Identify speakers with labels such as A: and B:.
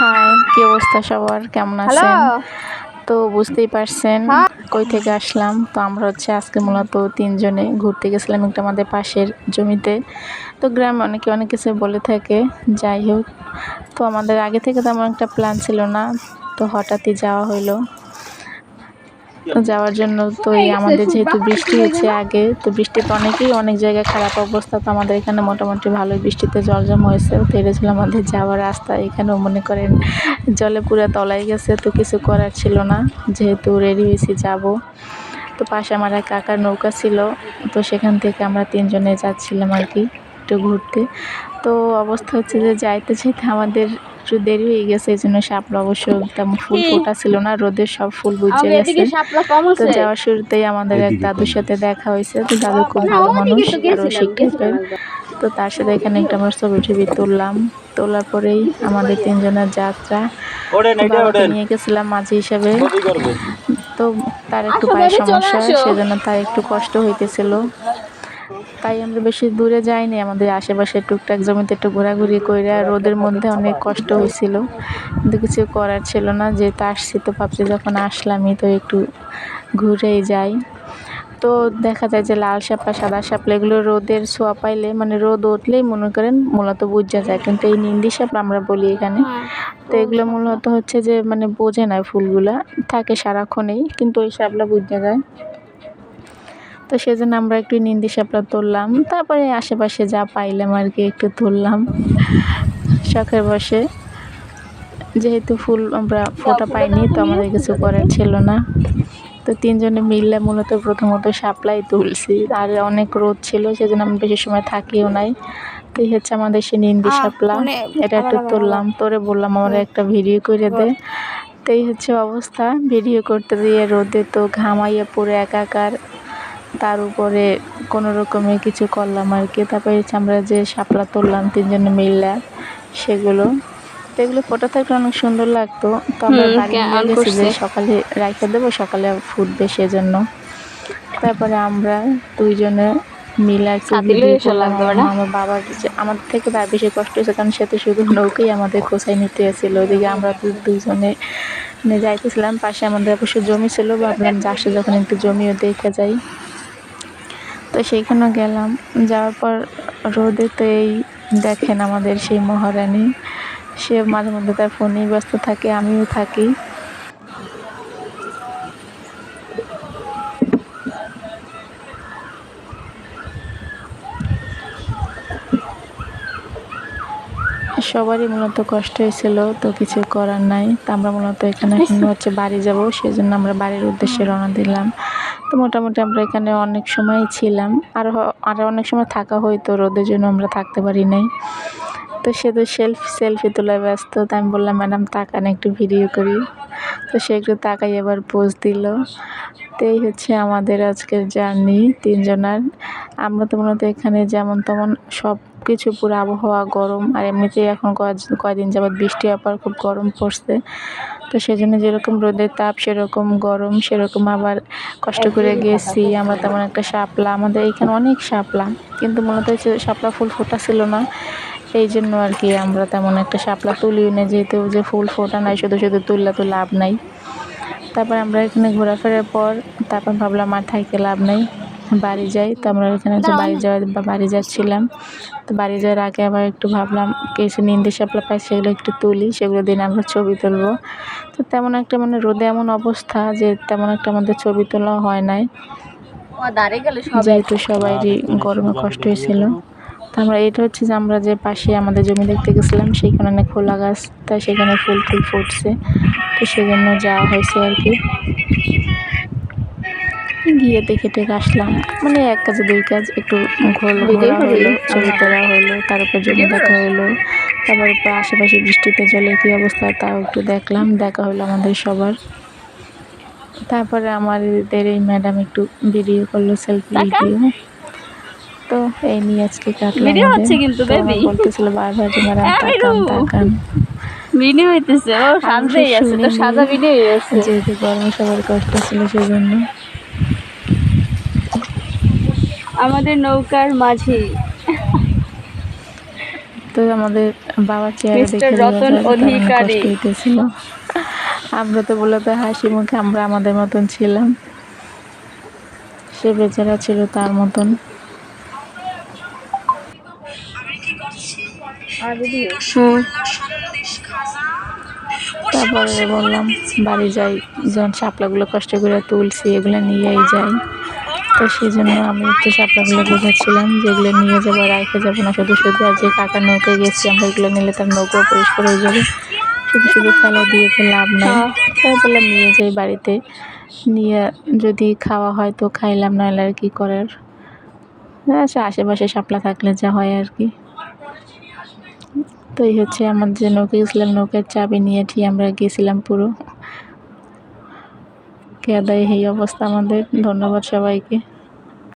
A: High, কি অবস্থা সবার? কেমন
B: হ্যালো।
A: আছেন? তো বুঝতেই পারছেন
B: হ্যাঁ।
A: কই থেকে আসলাম। তো আমরা আজকে মূলত ৩ জনে ঘুরতে গেছিলাম একটা আমাদের পাশের জমিতে। তো গ্রামে অনেকে অনেক কিছু বলে থাকে। যাই হোক, তো আমাদের আগে থেকে তেমন একটা প্ল্যান ছিল না। তো হঠাৎই যাওয়া হইলো। তো যাওয়ার জন্য তো আমাদের যেহেতু বৃষ্টি হয়েছে আগে, তো বৃষ্টিতে অনেকেই অনেক জায়গায় খারাপ অবস্থা। তো আমাদের এখানে মোটামুটি ভালোই বৃষ্টিতে জল হয়েছে। তো এটা ছিল আমাদের যাওয়ার রাস্তা। এখানেও মনে করেন জলে পুরা তলায় গেছে। তো কিছু করার ছিল না, যেহেতু রেডি হয়েছি যাব। তো পাশে আমার এক কাকার নৌকা ছিল। তো সেখান থেকে আমরা ৩ জনে যাচ্ছিলাম আর কি একটু ঘুরতে। তো অবস্থা হচ্ছে যে যাইতে আমাদের একটু দেরি হয়ে গেছে, এই জন্য শাপলা অবশ্য তেমন ফুল
B: কি
A: ফোটা ছিল না, রোদের সব ফুল বুঝে
B: আমাদের
A: গেছে।
B: এদিকে শাপলা কম
A: তো
B: আছে।
A: যাওয়ার শুরুতেই আমাদের এক দাদুর সাথে দেখা হয়েছে। তো দাদু খুব
B: না,
A: ভালো মানুষ
B: ওদিকে তো
A: আর
B: গেছিলাম
A: রসিক টাইপের।
B: একবার।
A: তো তার সাথে এখানে একটা আমরা ছবি তুললাম। তোলার পরেই আমাদের ৩ জনের যাত্রা। তো বাবাকে নিয়ে গেছিলাম মাঝি হিসাবে। তো তার একটু
B: আসো
A: পায়ের
B: বেবি, চলে
A: সমস্যা,
B: আসো।
A: সেজন্য তার একটু কষ্ট হইতেছিল। তাই আমরা বেশি দূরে যাইনি, আমাদের আশেপাশে টুকটাক জমিতে একটু ঘোরাঘুরি কইরা। রোদের মধ্যে অনেক কষ্ট হয়েছিল, কিন্তু কিছু করার ছিল না, যেহেতু আসছি তো ভাবছি যখন আসলামই তো একটু ঘুরেই যাই। তো দেখা যায় যে লাল শাপলা সাদা শাপলা এগুলো রোদের ছোঁয়া পাইলে, মানে রোদ উঠলেই মনে করেন মূলত বুঝা যায়। কিন্তু এই নিন্দি শাপলা আমরা বলি এখানে। তো এগুলো মূলত হচ্ছে যে মানে বোঝে না, ফুলগুলা থাকে সারাক্ষণেই, কিন্তু ওই শাপলা বুঝা যায়। তো সেজন্য আমরা একটু নিন্দি শাপলা তুললাম, তারপরে আশেপাশে যা পাইলাম আর কি একটু তুললাম শখের বসে। যেহেতু ফুল আমরা ফোটা পাইনি, তো আমাদের কিছু করার ছিল না। তো ৩ জনে মিললে মূলত প্রথমত শাপলাই তুলছি, আর অনেক রোদ ছিল সেজন্য আমি বেশি সময় থাকিও নাই। তো এই হচ্ছে আমাদের সে নিন্দি শাপলা, এটা একটু তুললাম। তোরে বললাম আমার একটা ভিডিও করে দে। তো এই হচ্ছে অবস্থা, ভিডিও করতে দিয়ে রোদে তো ঘামাইয়া পুরো একাকার। তার উপরে কোনো রকমে কিছু করলাম আর কি। তারপরে হচ্ছে আমরা যে শাপলা তুললাম ৩ জনে মিললা সেগুলো। তো এগুলো ফোটা থাকলে অনেক সুন্দর লাগতো। তো আমরা বাড়ি নিয়ে
B: অন
A: গেছি যে
B: করছে।
A: সকালে রাইখা দেবো, সকালে ফুটবে সেজন্য। তারপরে আমরা ২ জনে মিলে একটু
B: ছাতি
A: ভিডিও
B: লয়ে এসো
A: করলাম।
B: লাগবে না।
A: আমার বাবার যে আমাদের থেকে তার বেশি কষ্ট হয়েছে, কারণ সে তো শুধু নৌকাই আমাদের কোথায় নিতে এসেছিল। ওইদিকে আমরা ২ জনে যাইতেছিলাম, পাশে আমাদের অবশ্য জমি ছিল, ভাবলাম যে আসে যখন একটু জমিও দেখে যাই। তো সেইখানেও গেলাম। যাওয়ার পর রোদে তো এই দেখেন আমাদের সেই মহারানী, সে মাঝে মধ্যে তার ফোনেই ব্যস্ত থাকে, আমিও থাকি। সবারই মূলত কষ্ট হয়েছিল, তো কিছু করার নাই। তো আমরা মূলত এখানে এখন হচ্ছে বাড়ি যাব, সেজন্য আমরা বাড়ির উদ্দেশ্যে রওনা দিলাম। তো মোটামুটি আমরা এখানে অনেক সময় ছিলাম, আরও অনেক সময় থাকা হয়তো, রোদের জন্য আমরা থাকতে পারি নাই। তো সে তো সেলফি তোলায় ব্যস্ত। তো আমি বললাম, ম্যাডাম তাকান একটু ভিডিও করি। তো সে একটু তাকাই আবার পোজ দিল। তো এই হচ্ছে আমাদের আজকের জার্নি ৩ জনার। আমরা তো মূলত এখানে যেমন তেমন সব কিছু, পুরো আবহাওয়া গরম, আর এমনিতেই এখন কয়দিন যাবৎ বৃষ্টি হওয়ার পর খুব গরম পড়ছে। তো সেজন্য যেরকম রোদের তাপ সেরকম গরম, সেরকম আবার কষ্ট করে গেছি আমরা। তেমন একটা শাপলা, আমাদের এইখানে অনেক শাপলা, কিন্তু মূলত হচ্ছে শাপলা ফুল ফোটা ছিল না, এই জন্য আর কি আমরা তেমন একটা শাপলা তুলিও না, যেহেতু যে ফুল ফোটা নাই, শুধু শুধু তুললে তো লাভ নাই। তারপর আমরা এখানে ঘোরাফেরার পর তারপর ভাবলাম আর থাইকে লাভ নাই, বাড়ি যাই। তো আমরা এখানে হচ্ছে বাড়ি যাচ্ছিলাম। তো বাড়ি যাওয়ার আগে আবার একটু ভাবলাম কিছু নিন্দি শাপলা পাই, সেগুলো একটু তুলি, সেগুলো দিন আমরা ছবি তুলবো। তো তেমন একটা মানে রোদে এমন অবস্থা যে তেমন একটা আমাদের ছবি তোলা হয় নাই, যেহেতু সবারই গরমে কষ্ট হয়েছিল। তো আমরা এটা হচ্ছে যে আমরা যে পাশে আমাদের জমি দেখতে গেছিলাম, সেখানে অনেক খোলা গাছ, তাই সেখানে ফুল টুল ফুটছে, তো সেজন্য যাওয়া হয়েছে আর কি। গিয়ে দেখে টেকে আসলাম, মানে এক কাজে ২ কাজ, একটু ঘোরা হইলো, ছবি তোলা হইলো, তার উপর জমি দেখা হইলো। তারপর আশেপাশে বৃষ্টিতে জলের কী অবস্থা তাও একটু দেখলাম, দেখা হইলো আমাদের সবার। তারপরে আমাদের এই ম্যাডাম একটু ভিডিও করলো, সেলফি ভিডিও। তো এই নিয়ে আজকে কাটলো
B: ভিডিও
A: আমাদের।
B: হচ্ছে কিন্তু
A: তো আমার
B: বেবি।
A: বলতেছিল বারবার যে ম্যাডাম তাকান তাকান।
B: ভিডিও হইতেছে, ও
A: আমি অবশ্য
B: সাজতেই আছে, তো
A: শুনিনি,
B: সাজা ভিডিও আছে।
A: যেহেতু গরমে সবার কষ্ট ছিল সেজন্য।
B: আমাদের নৌকার মাঝি।
A: তো আমাদের বাবার চেহারা
B: মিস্টার
A: দেখে বোঝা
B: রতন
A: যায় যে তার অনেক
B: অধিকারী।
A: কষ্ট হইতেছিল। আমরা তো বলতে হাসি মুখে আমরা আমাদের মতন ছিলাম, সে বেচারা ছিল তার মতন। তারপরে বললাম বাড়ি যাই, যখন শাপলাগুলো কষ্ট করে তুলছি এগুলো নিয়েই যাই। তো সেই জন্য আমি একটু শাপলাগুলো গোছাচ্ছিলাম, যেগুলো নিয়ে যাবো আর রেখে যাবো না শুধু শুধু। আর যে কাকার নৌকায় গেছি আমরা, এগুলো নিলে তার নৌকাও পরিষ্কার হয়ে যাবে, শুধু শুধু ফেলা দিয়ে তো লাভ নাই। তাই বললাম নিয়ে যাই বাড়িতে, নিয়ে যদি খাওয়া হয় তো খাইলাম, নাহলে আর কি করার। আচ্ছা, আশেপাশে শাপলা থাকলে যা হয় আর কি। তো এই হচ্ছে আমার যে নৌকা গেছিলাম, নৌকার চাবি নিয়ে ঠিক আমরা গেছিলাম পুরো কেদায়। এই অবস্থা আমাদের। ধন্যবাদ সবাইকে।